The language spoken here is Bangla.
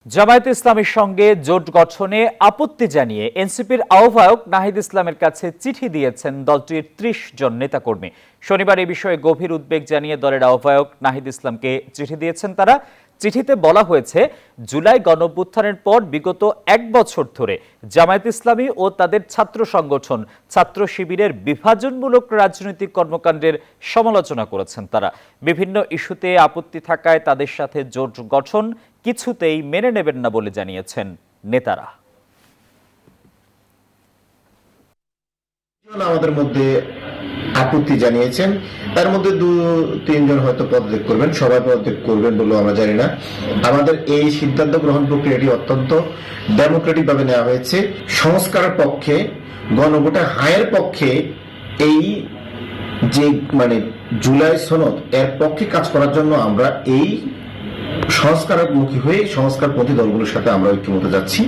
জামায়াতে ইসলামের সঙ্গে জোট গঠনে আপত্তি জানিয়ে এনসিপির আহ্বায়ক নাহিদ ইসলামের কাছে চিঠি দিয়েছেন দলটির ৩০ জন নেতাকর্মী। শনিবার এই বিষয়ে গভীর উদ্বেগ জানিয়ে দলের আহ্বায়ক নাহিদ ইসলামকে চিঠি দিয়েছেন তারা। চিঠিতে বলা হয়েছে, জুলাই গণঅভ্যুত্থানের পর বিগত ১ বছর ধরে জামায়াতে ইসলামী ও তাদের ছাত্র সংগঠন ছাত্র শিবিরের বিভাজনমূলক রাজনৈতিক কর্মকাণ্ডের সমালোচনা করেছেন তারা। বিভিন্ন ইস্যুতে আপত্তি থাকায় তাদের সাথে জোট গঠন কিছুতেই মেনে নেবেন না বলে জানিয়েছেন নেতারা। আমাদের মধ্যে আপত্তি জানিয়েছেন, তার মধ্যে ২-৩ জন হয়তো পদত্যাগ করবেন, সবাই পদত্যাগ করবেন বলেও আমরা জানি না। আমাদের এই সিদ্ধান্ত গ্রহণ প্রক্রিয়াটি অত্যন্ত ডেমোক্রেটিক ভাবে নেওয়া হয়েছে। সংস্কারের পক্ষে, গণভোটের হায়ের পক্ষে, এই যে জুলাই সনদ এর পক্ষে কাজ করার জন্য আমরা এই সংস্কারমুখী হয়ে সংস্কারপন্থী দলগুলোর সাথে আমরা ঐক্যমতে যাচ্ছি।